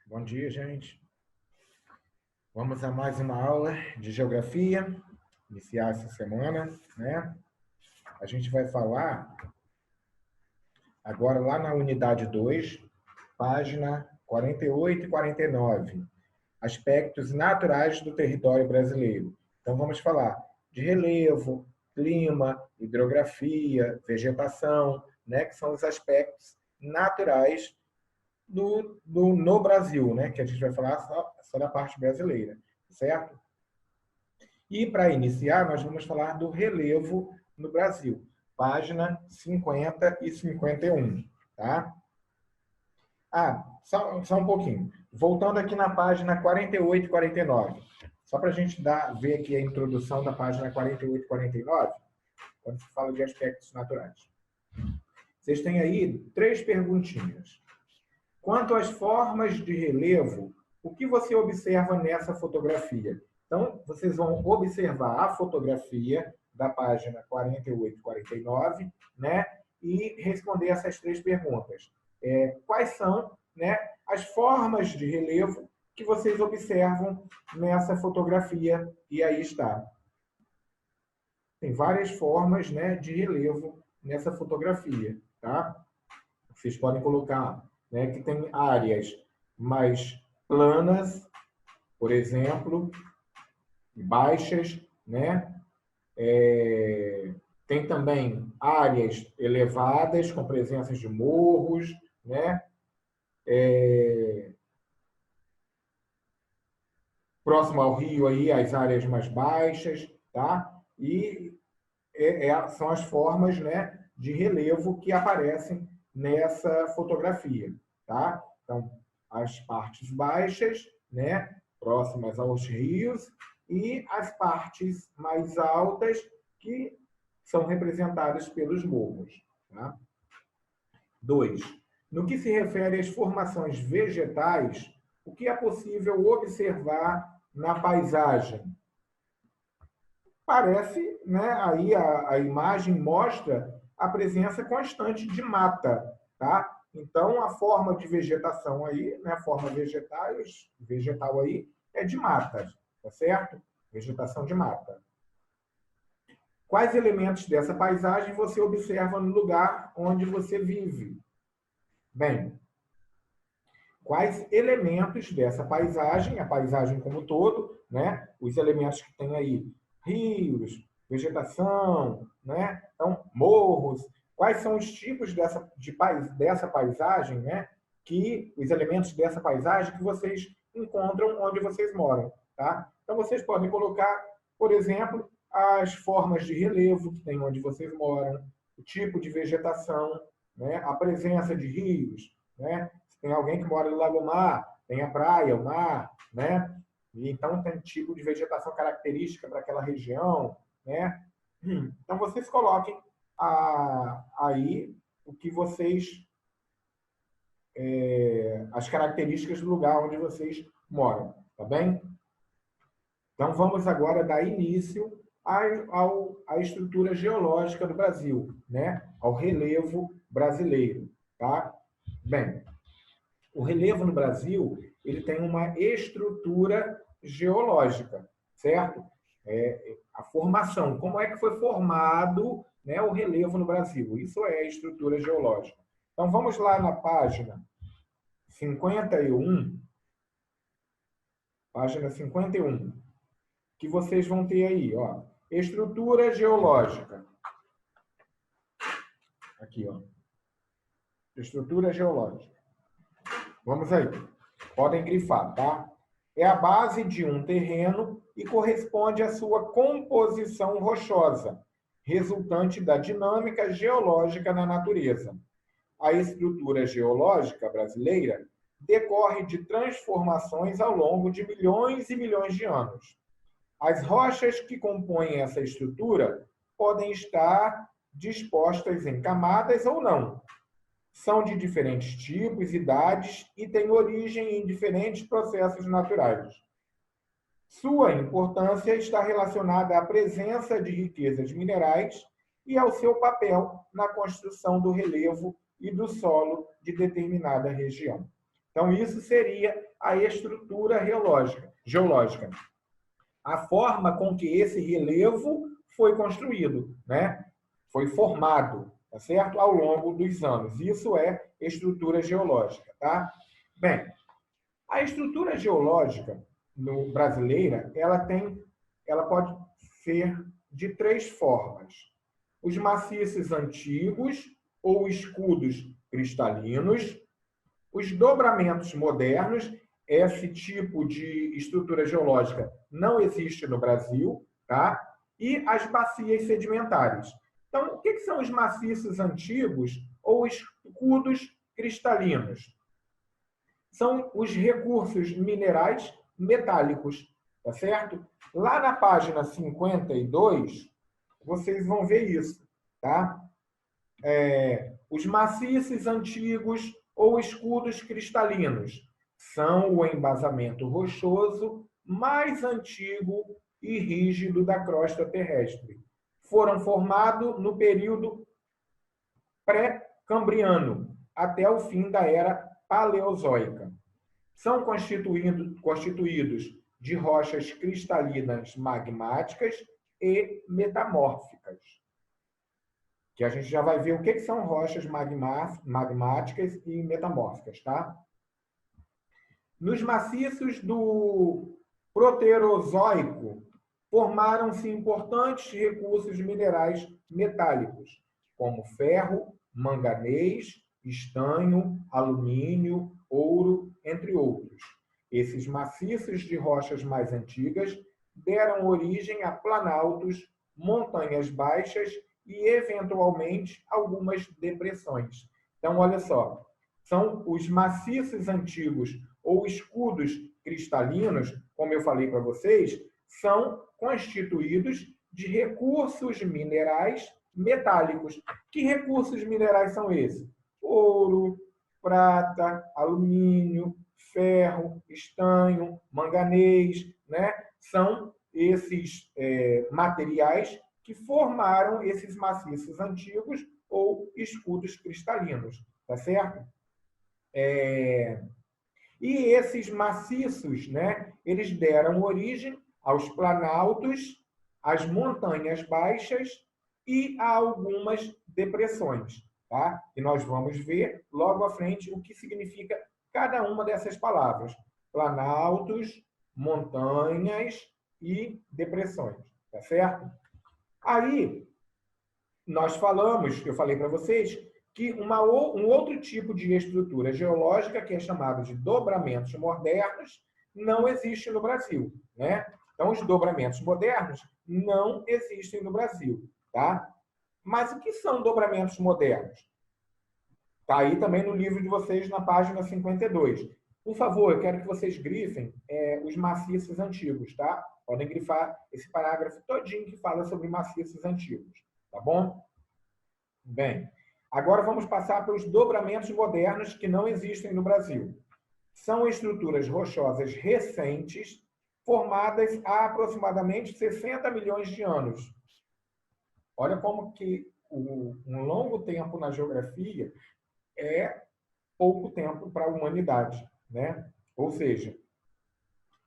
Bom dia, gente. Vamos a mais uma aula de geografia, iniciar essa semana, né? A gente vai falar agora lá na unidade 2, página 48 e 49, aspectos naturais do território brasileiro. Então vamos falar de relevo, clima, hidrografia, vegetação, né? Que são os aspectos naturais no Brasil, né? Que a gente vai falar só da parte brasileira, certo? E para iniciar, nós vamos falar do relevo no Brasil, página 50 e 51, tá? Só um pouquinho. Voltando aqui na página 48 e 49, só para a gente ver aqui a introdução da página 48 e 49, quando se fala de aspectos naturais. Vocês têm aí 3 perguntinhas. Quanto às formas de relevo, o que você observa nessa fotografia? Então, vocês vão observar a fotografia da página 48 e 49, né? E responder essas 3 perguntas. Quais são, né, as formas de relevo que vocês observam nessa fotografia? E aí está. Tem várias formas, né, de relevo nessa fotografia, tá? Vocês podem colocar, né, que tem áreas mais planas, por exemplo, baixas, né? Tem também áreas elevadas, com presenças de morros, né? Próximo ao rio, aí, as áreas mais baixas, tá? E são as formas, né, de relevo que aparecem nessa fotografia, tá? Então, as partes baixas, né, próximas aos rios, e as partes mais altas que são representadas pelos morros, tá? 2. No que se refere às formações vegetais, o que é possível observar na paisagem? Parece, né, aí a imagem mostra a presença constante de mata, tá? Então, a forma de vegetação aí, né, a forma vegetal aí é de mata, tá certo? Vegetação de mata. Quais elementos dessa paisagem você observa no lugar onde você vive? Bem, quais elementos dessa paisagem, a paisagem como um todo, né? Os elementos que tem aí, rios, vegetação, né? Então, morros, quais são os tipos dessa paisagem, né? Que os elementos dessa paisagem que vocês encontram onde vocês moram, tá? Então, vocês podem colocar, por exemplo, as formas de relevo que tem onde vocês moram, o tipo de vegetação, né? A presença de rios, né? Tem alguém que mora no Lago-Mar, tem a praia, o mar, né? E então tem tipo de vegetação característica para aquela região, né? Então vocês coloquem aí o que vocês as características do lugar onde vocês moram, tá bem? Então vamos agora dar início à estrutura geológica do Brasil, né? Ao relevo brasileiro, tá? Bem, o relevo no Brasil ele tem uma estrutura geológica, certo? A formação, como é que foi formado, né, o relevo no Brasil? Isso é a estrutura geológica. Então, vamos lá na página 51, que vocês vão ter aí, ó, estrutura geológica. Aqui, ó, estrutura geológica. Vamos aí. Podem grifar, tá? É a base de um terreno e corresponde à sua composição rochosa, resultante da dinâmica geológica na natureza. A estrutura geológica brasileira decorre de transformações ao longo de milhões e milhões de anos. As rochas que compõem essa estrutura podem estar dispostas em camadas ou não. São de diferentes tipos, idades e têm origem em diferentes processos naturais. Sua importância está relacionada à presença de riquezas minerais e ao seu papel na construção do relevo e do solo de determinada região. Então, isso seria a estrutura geológica. A forma com que esse relevo foi construído, né? Foi formado, tá certo? Ao longo dos anos. Isso é estrutura geológica, tá? Bem, a estrutura geológica brasileira, ela pode ser de três formas: os maciços antigos ou escudos cristalinos, os dobramentos modernos. Esse tipo de estrutura geológica não existe no Brasil, tá? E as bacias sedimentares. Então, o que são os maciços antigos ou escudos cristalinos? São os recursos minerais metálicos, tá certo? Lá na página 52, vocês vão ver isso, tá? Os maciços antigos ou escudos cristalinos são o embasamento rochoso mais antigo e rígido da crosta terrestre. Foram formados no período pré-cambriano, até o fim da era paleozoica. São constituídos de rochas cristalinas magmáticas e metamórficas. Que a gente já vai ver o que são rochas magmáticas e metamórficas, tá? Nos maciços do Proterozoico, formaram-se importantes recursos minerais metálicos, como ferro, manganês, estanho, alumínio, ouro, entre outros. Esses maciços de rochas mais antigas deram origem a planaltos, montanhas baixas e, eventualmente, algumas depressões. Então, olha só, são os maciços antigos ou escudos cristalinos, como eu falei para vocês, são constituídos de recursos minerais metálicos. Que recursos minerais são esses? Ouro, prata, alumínio, ferro, estanho, manganês, né? São esses materiais que formaram esses maciços antigos ou escudos cristalinos, tá certo? E esses maciços, né, eles deram origem aos planaltos, às montanhas baixas e a algumas depressões, tá? E nós vamos ver logo à frente o que significa cada uma dessas palavras: planaltos, montanhas e depressões, tá certo? Aí, nós falamos, eu falei para vocês, que um outro tipo de estrutura geológica, que é chamado de dobramentos modernos, não existe no Brasil, né? Então, os dobramentos modernos não existem no Brasil, tá? Mas o que são dobramentos modernos? Está aí também no livro de vocês, na página 52. Por favor, eu quero que vocês grifem os maciços antigos, tá? Podem grifar esse parágrafo todinho que fala sobre maciços antigos, tá bom? Bem, agora vamos passar para os dobramentos modernos que não existem no Brasil. São estruturas rochosas recentes, formadas há aproximadamente 60 milhões de anos. Olha como que um longo tempo na geografia é pouco tempo para a humanidade, né? Ou seja,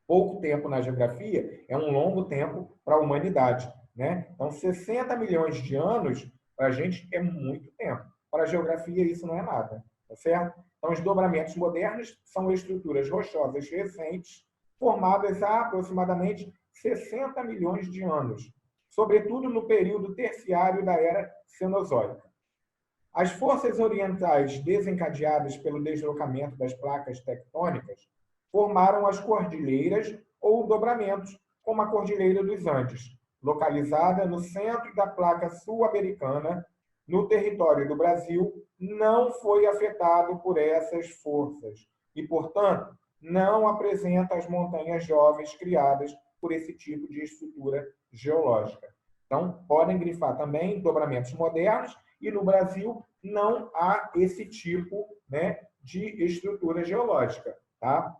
pouco tempo na geografia é um longo tempo para a humanidade, né? Então, 60 milhões de anos, para a gente, é muito tempo. Para a geografia, isso não é nada, tá certo? Então, os dobramentos modernos são estruturas rochosas recentes, formadas há aproximadamente 60 milhões de anos, sobretudo no período terciário da Era Cenozoica. As forças orientais desencadeadas pelo deslocamento das placas tectônicas formaram as cordilheiras ou dobramentos, como a Cordilheira dos Andes, localizada no centro da placa sul-americana, no território do Brasil, não foi afetado por essas forças e, portanto, não apresenta as montanhas jovens criadas por esse tipo de estrutura geológica. Então, podem grifar também dobramentos modernos, e no Brasil não há esse tipo, né, de estrutura geológica, tá?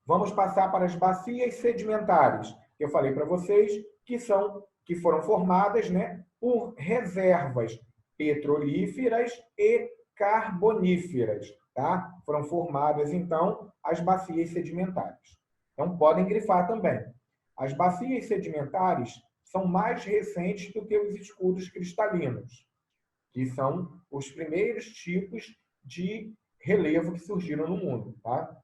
Vamos passar para as bacias sedimentares, que eu falei para vocês que foram formadas, né, por reservas petrolíferas e carboníferas, tá? Foram formadas, então, as bacias sedimentares. Então, podem grifar também. As bacias sedimentares são mais recentes do que os escudos cristalinos, que são os primeiros tipos de relevo que surgiram no mundo, tá?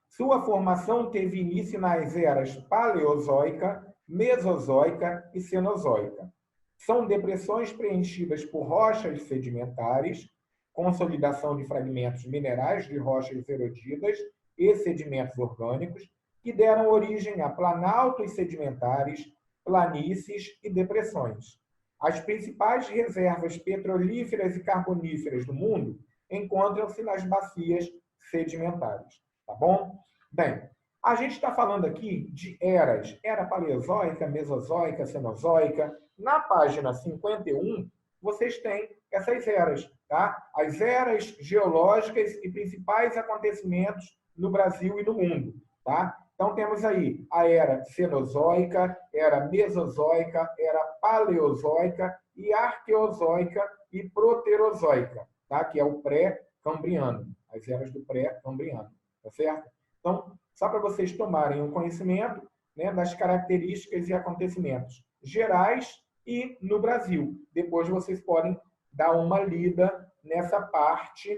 Sua formação teve início nas eras Paleozoica, Mesozoica e Cenozoica. São depressões preenchidas por rochas sedimentares, consolidação de fragmentos minerais de rochas erodidas e sedimentos orgânicos, que deram origem a planaltos sedimentares, planícies e depressões. As principais reservas petrolíferas e carboníferas do mundo encontram-se nas bacias sedimentares. Tá bom? Bem, a gente está falando aqui de eras, era paleozoica, mesozoica, cenozoica. Na página 51, vocês têm essas eras, tá? As eras geológicas e principais acontecimentos no Brasil e no mundo, tá? Então, temos aí a era cenozoica, era mesozoica, era paleozoica e arqueozoica e proterozoica, tá? Que é o pré-cambriano, as eras do pré-cambriano, tá certo? Então, só para vocês tomarem um conhecimento, né, das características e acontecimentos gerais e no Brasil. Depois vocês podem dar uma lida nessa parte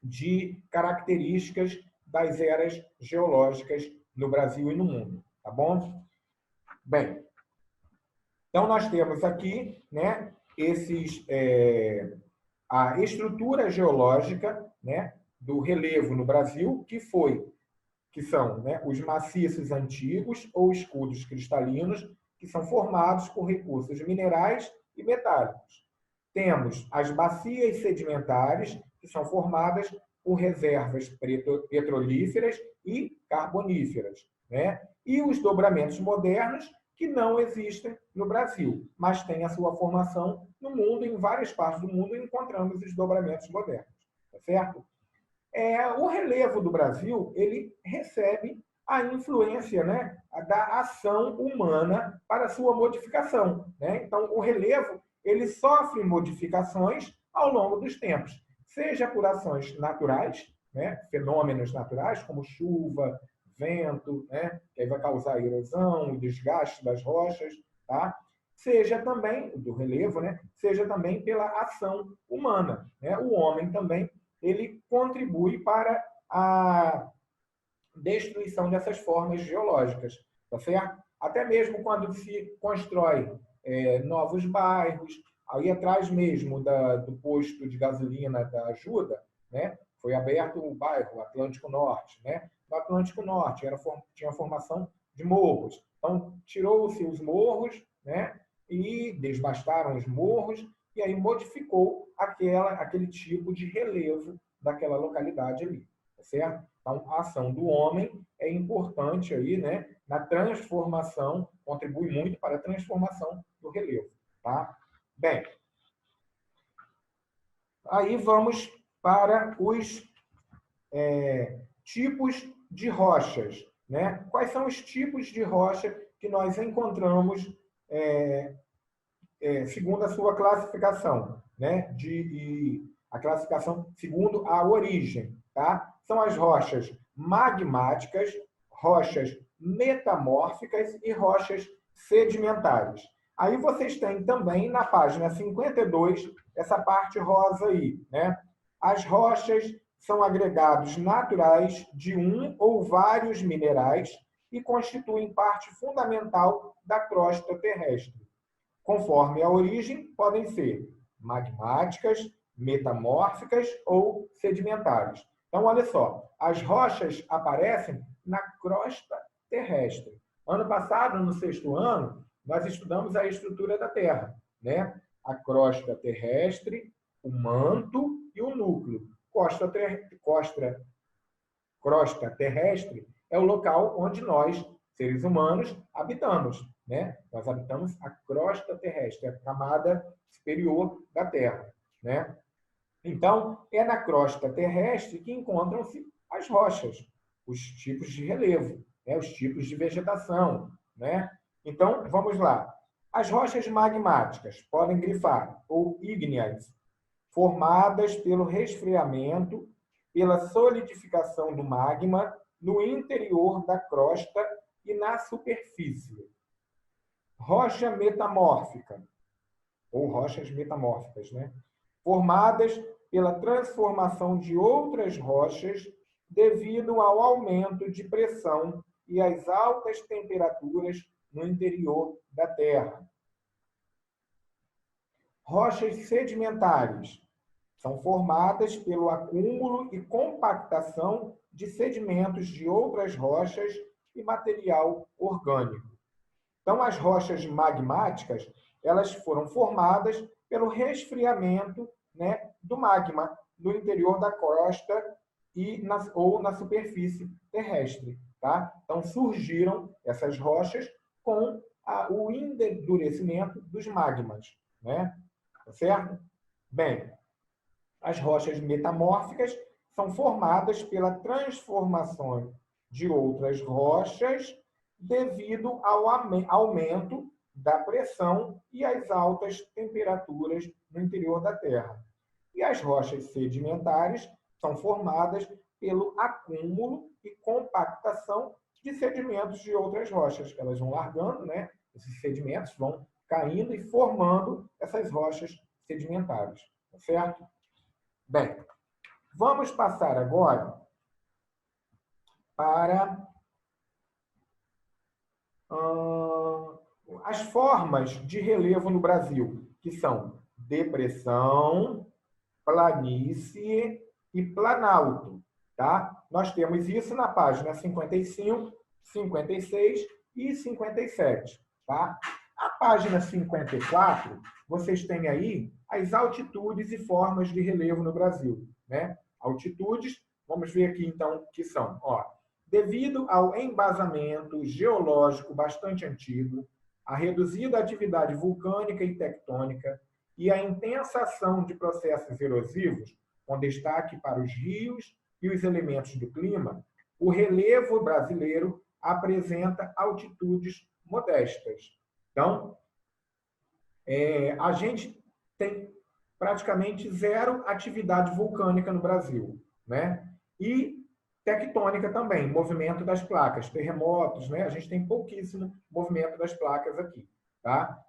de características das eras geológicas no Brasil e no mundo, tá bom? Bem, então nós temos aqui, né, a estrutura geológica, né, do relevo no Brasil, que são, né, os maciços antigos ou escudos cristalinos, que são formados por recursos minerais e metálicos. Temos as bacias sedimentares, que são formadas por reservas petrolíferas e carboníferas, né? E os dobramentos modernos, que não existem no Brasil, mas têm a sua formação no mundo, em várias partes do mundo encontramos os dobramentos modernos, tá certo? O relevo do Brasil, ele recebe a influência, né, da ação humana para sua modificação, né? Então, o relevo, ele sofre modificações ao longo dos tempos, seja por ações naturais, né, fenômenos naturais, como chuva, vento, né, que aí vai causar erosão, o desgaste das rochas, tá? Seja também, do relevo, né, seja também pela ação humana, né? O homem também, ele contribui para a destruição dessas formas geológicas, tá certo? Até mesmo quando se constrói novos bairros, aí atrás mesmo do posto de gasolina da Ajuda, né, foi aberto o bairro Atlântico Norte, né? No Atlântico Norte tinha formação de morros, então tirou-se os morros, né, e desbastaram os morros e aí modificou aquele tipo de relevo daquela localidade ali, tá certo? Então, a ação do homem é importante aí, né, na transformação, contribui muito para a transformação do relevo, tá? Bem, aí vamos para os tipos de rochas, né? Quais são os tipos de rocha que nós encontramos segundo a sua classificação, né? A classificação segundo a origem, tá? São as rochas magmáticas, rochas metamórficas e rochas sedimentares. Aí vocês têm também na página 52 essa parte rosa aí, né? As rochas são agregados naturais de um ou vários minerais e constituem parte fundamental da crosta terrestre. Conforme a origem, podem ser magmáticas, metamórficas ou sedimentares. Então, olha só, as rochas aparecem na crosta terrestre. Ano passado, no 6º ano, nós estudamos a estrutura da Terra, né? A crosta terrestre, o manto e o núcleo. Crosta terrestre é o local onde nós, seres humanos, habitamos, né? Nós habitamos a crosta terrestre, a camada superior da Terra, né? Então, é na crosta terrestre que encontram-se as rochas, os tipos de relevo, né? Os tipos de vegetação, né? Então, vamos lá. As rochas magmáticas podem grifar, ou ígneas, formadas pelo resfriamento, pela solidificação do magma no interior da crosta e na superfície. Rocha metamórfica, ou rochas metamórficas, né? Formadas pela transformação de outras rochas devido ao aumento de pressão e às altas temperaturas no interior da Terra. Rochas sedimentares são formadas pelo acúmulo e compactação de sedimentos de outras rochas e material orgânico. Então, as rochas magmáticas, elas foram formadas pelo resfriamento, né, do magma no interior da crosta ou na superfície terrestre. Tá? Então, surgiram essas rochas com o endurecimento dos magmas. Né? Tá certo? Bem, as rochas metamórficas são formadas pela transformação de outras rochas devido ao aumento da pressão e às altas temperaturas no interior da Terra. E as rochas sedimentares são formadas pelo acúmulo e compactação de sedimentos de outras rochas. Elas vão largando, né? Esses sedimentos vão caindo e formando essas rochas sedimentares. Tá certo? Bem, vamos passar agora para as formas de relevo no Brasil, que são depressão, planície e planalto. Tá? Nós temos isso na página 55, 56 e 57. Tá? A página 54, vocês têm aí as altitudes e formas de relevo no Brasil. Né? Altitudes, vamos ver aqui então que são. Ó, devido ao embasamento geológico bastante antigo, a reduzida atividade vulcânica e tectônica e a intensa ação de processos erosivos, com destaque para os rios e os elementos do clima, o relevo brasileiro apresenta altitudes modestas. Então, a gente tem praticamente zero atividade vulcânica no Brasil, né? E tectônica também, movimento das placas, terremotos, né? A gente tem pouquíssimo movimento das placas aqui, tá?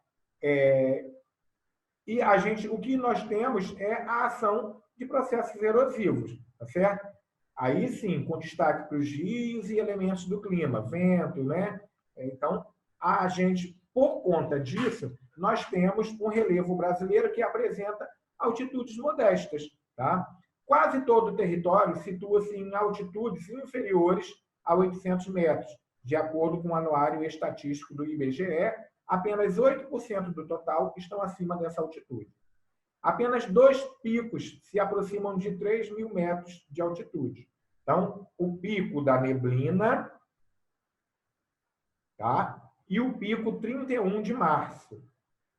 E o que nós temos é a ação de processos erosivos, tá certo? Aí sim, com destaque para os rios e elementos do clima, vento, né? Então, a gente, por conta disso, nós temos um relevo brasileiro que apresenta altitudes modestas, tá? Quase todo o território situa-se em altitudes inferiores a 800 metros, de acordo com o Anuário Estatístico do IBGE, apenas 8% do total estão acima dessa altitude. Apenas 2 picos se aproximam de 3.000 metros de altitude. Então, o pico da Neblina, tá? E o pico 31 de março.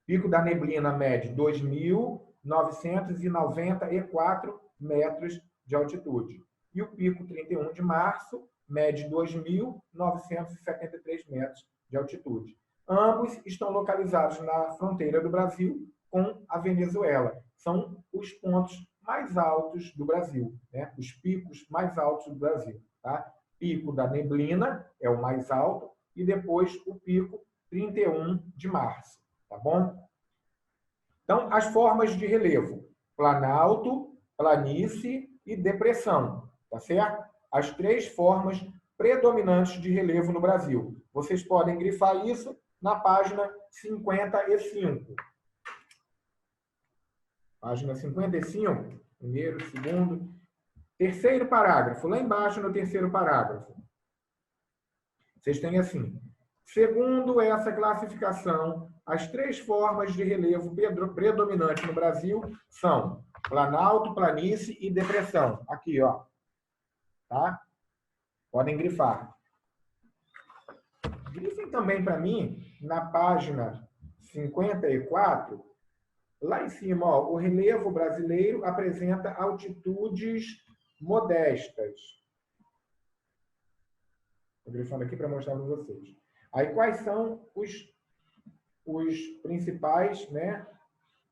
Pico da Neblina mede 2.994 metros de altitude. E o pico 31 de março mede 2.973 metros de altitude. Ambos estão localizados na fronteira do Brasil com a Venezuela. São os pontos mais altos do Brasil, né? Os picos mais altos do Brasil. Tá? Pico da Neblina é o mais alto e depois o pico 31 de março. Tá bom? Então, as formas de relevo: planalto, planície e depressão. Tá certo? As 3 formas predominantes de relevo no Brasil. Vocês podem grifar isso na página 55. Página 55, primeiro, segundo, terceiro parágrafo, lá embaixo no terceiro parágrafo. Vocês têm assim: segundo essa classificação, as 3 formas de relevo predominantes no Brasil são planalto, planície e depressão. Aqui, ó. Tá? Podem grifar. Grifem também para mim, na página 54, lá em cima, ó, o relevo brasileiro apresenta altitudes modestas. Estou grifando aqui para mostrar para vocês. Aí, quais são os principais, né,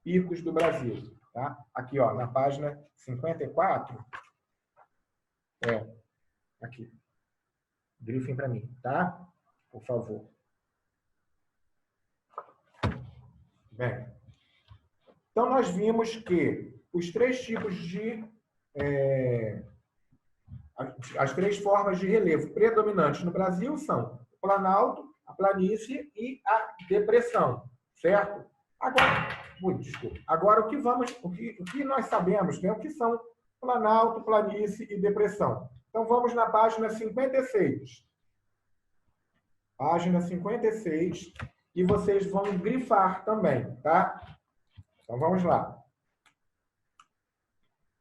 picos do Brasil? Tá? Aqui, ó, na página 54. Aqui. Grifem para mim, tá? Por favor. Bem, então nós vimos que os três tipos de... as três formas de relevo predominantes no Brasil são o planalto, a planície e a depressão, certo? Desculpa. Agora, o que nós sabemos, né? O que são planalto, planície e depressão? Então, vamos na página 56. Página 56, e vocês vão grifar também, tá? Então, vamos lá.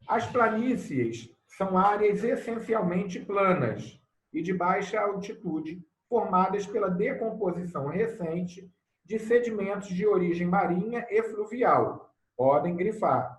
As planícies são áreas essencialmente planas e de baixa altitude, formadas pela decomposição recente de sedimentos de origem marinha e fluvial. Podem grifar.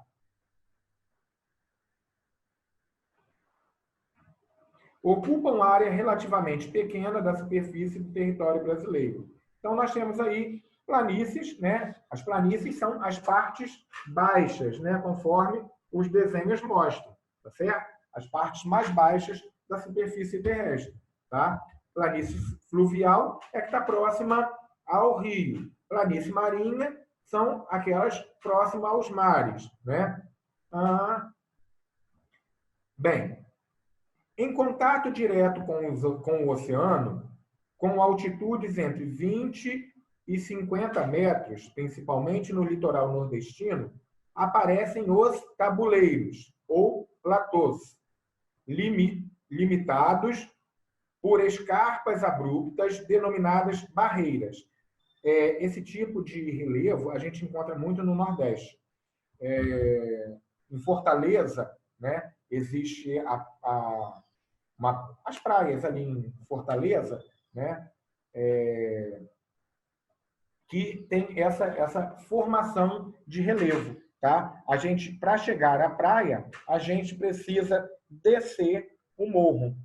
Ocupam área relativamente pequena da superfície do território brasileiro. Então, nós temos aí planícies, né? As planícies são as partes baixas, né? Conforme os desenhos mostram, tá certo? As partes mais baixas da superfície terrestre, tá? Planície fluvial é que está próxima ao rio. Planície marinha são aquelas próximas aos mares, né? Bem, em contato direto com o oceano, com altitudes entre 20 e 50 metros, principalmente no litoral nordestino, aparecem os tabuleiros, ou platôs, limitados por escarpas abruptas denominadas barreiras. Esse tipo de relevo a gente encontra muito no Nordeste. Em Fortaleza, né, existe as praias ali em Fortaleza, né, que tem essa formação de relevo. Tá? A gente, para chegar à praia, a gente precisa descer o morro.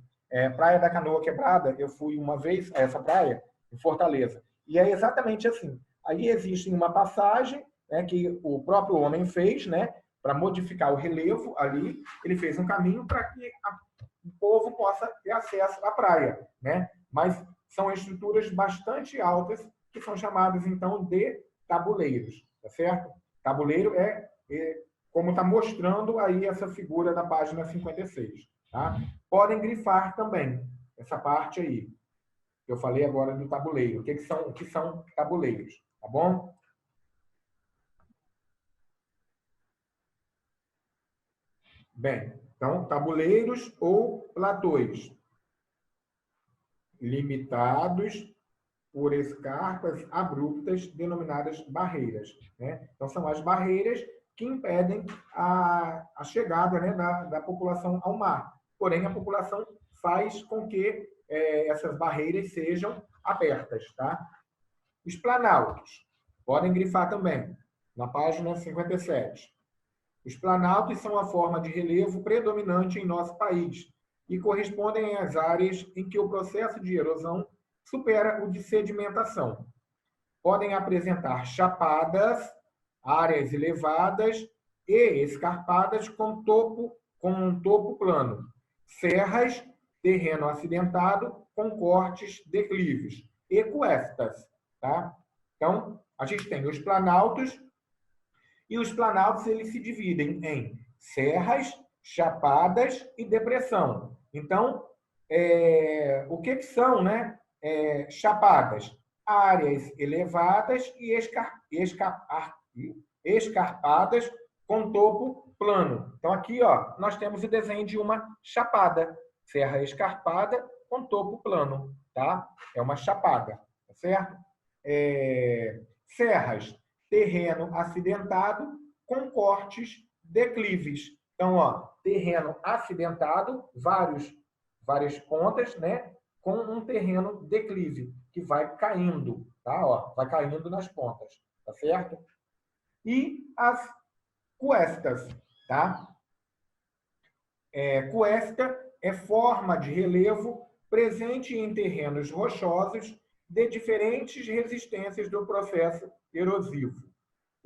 Praia da Canoa Quebrada, eu fui uma vez a essa praia, em Fortaleza, e é exatamente assim. Aí existe uma passagem, né, que o próprio homem fez, né, para modificar o relevo ali, ele fez um caminho para que o povo possa ter acesso à praia, né? Mas são estruturas bastante altas que são chamadas, então, de tabuleiros, tá certo? Tabuleiro como está mostrando aí essa figura da página 56. Tá? Podem grifar também essa parte aí. Eu falei agora do tabuleiro. O que são tabuleiros? Tá bom? Bem, então, tabuleiros ou platôs limitados por escarpas abruptas denominadas barreiras, né? Então, são as barreiras que impedem a chegada, né, da população ao mar. Porém, a população faz com que essas barreiras sejam abertas. Tá? Os planaltos, podem grifar também, na página 57. Os planaltos são a forma de relevo predominante em nosso país e correspondem às áreas em que o processo de erosão supera o de sedimentação. Podem apresentar chapadas, áreas elevadas e escarpadas com um topo plano, serras, terreno acidentado com cortes declives e cuestas. Tá? Então, a gente tem os planaltos, e os planaltos eles se dividem em serras, chapadas e depressão. Então, o que são, né? Chapadas? Áreas elevadas e escarpadas com topo plano. Então, aqui, ó, nós temos o desenho de uma chapada. Serra escarpada com topo plano. Tá? É uma chapada. Tá certo? Serras, terreno acidentado com cortes declives. Então, ó, terreno acidentado, várias pontas, né, com um terreno declive, que vai caindo, tá? Ó, vai caindo nas pontas, tá certo? E as cuestas, tá? Cuesta é forma de relevo presente em terrenos rochosos de diferentes resistências do processo erosivo.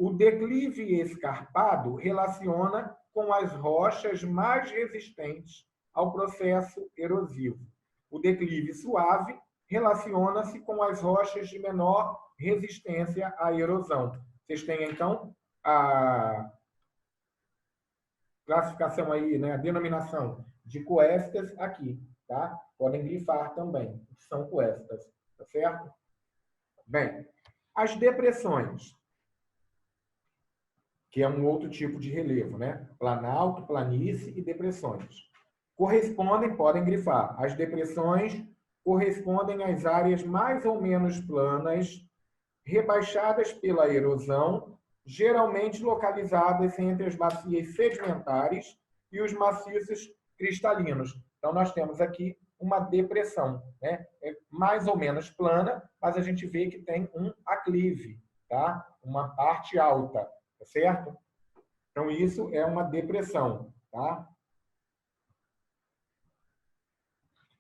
O declive escarpado relaciona com as rochas mais resistentes ao processo erosivo. O declive suave relaciona-se com as rochas de menor resistência à erosão. Vocês têm, então, a classificação aí, né, a denominação de cuestas aqui, tá? Podem grifar também, são cuestas, tá certo? Bem, as depressões, que é um outro tipo de relevo, né? Planalto, planície e depressões. Correspondem, podem grifar, as depressões correspondem às áreas mais ou menos planas, rebaixadas pela erosão, geralmente localizadas entre as bacias sedimentares e os maciços cristalinos. Então, nós temos aqui uma depressão, né? É mais ou menos plana, mas a gente vê que tem um aclive, tá? Uma parte alta, tá certo? Então, isso é uma depressão, tá?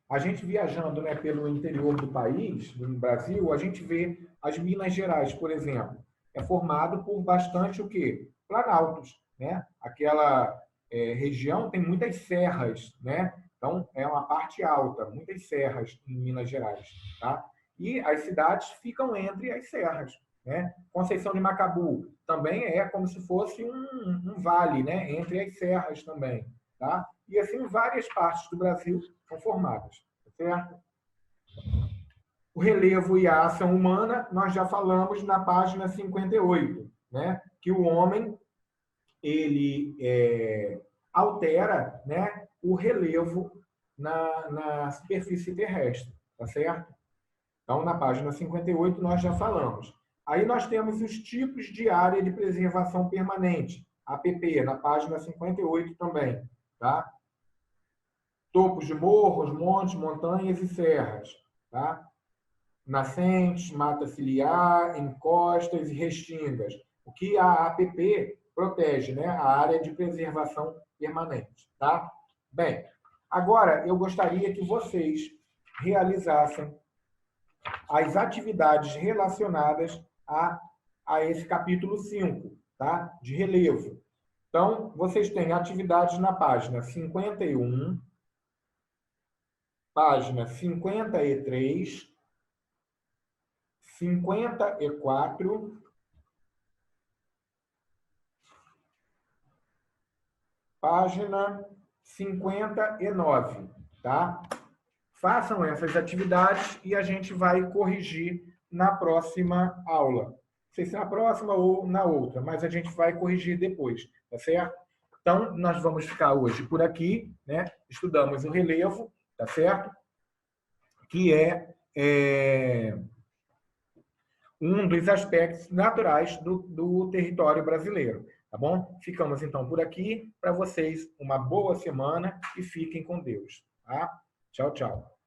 A gente viajando, né, pelo interior do país, no Brasil, a gente vê as Minas Gerais, por exemplo, é formado por bastante o quê? Planaltos, né? Aquela região tem muitas serras, né? Então, é uma parte alta, muitas serras em Minas Gerais, tá? E as cidades ficam entre as serras, né? Conceição de Macabu também é como se fosse um vale, né? Entre as serras também, tá? E assim, várias partes do Brasil são formadas, certo? O relevo e a ação humana, nós já falamos na página 58, né? Que o homem, ele altera, né, o relevo na superfície terrestre, tá certo? Então, na página 58, nós já falamos. Aí nós temos os tipos de área de preservação permanente, APP, na página 58 também, tá? Topos de morros, montes, montanhas e serras, tá? Nascentes, mata ciliar, encostas e restingas. O que a APP protege, né? A área de preservação permanente, tá? Bem, agora eu gostaria que vocês realizassem as atividades relacionadas a esse capítulo 5, tá? De relevo. Então, vocês têm atividades na página 51, página 53, 54, página 59, tá? Façam essas atividades e a gente vai corrigir na próxima aula. Não sei se na próxima ou na outra, mas a gente vai corrigir depois, tá certo? Então, nós vamos ficar hoje por aqui, né? Estudamos o relevo, tá certo? Que é um dos aspectos naturais do território brasileiro, tá bom? Ficamos, então, por aqui. Para vocês, uma boa semana e fiquem com Deus, tá? Tchau, tchau.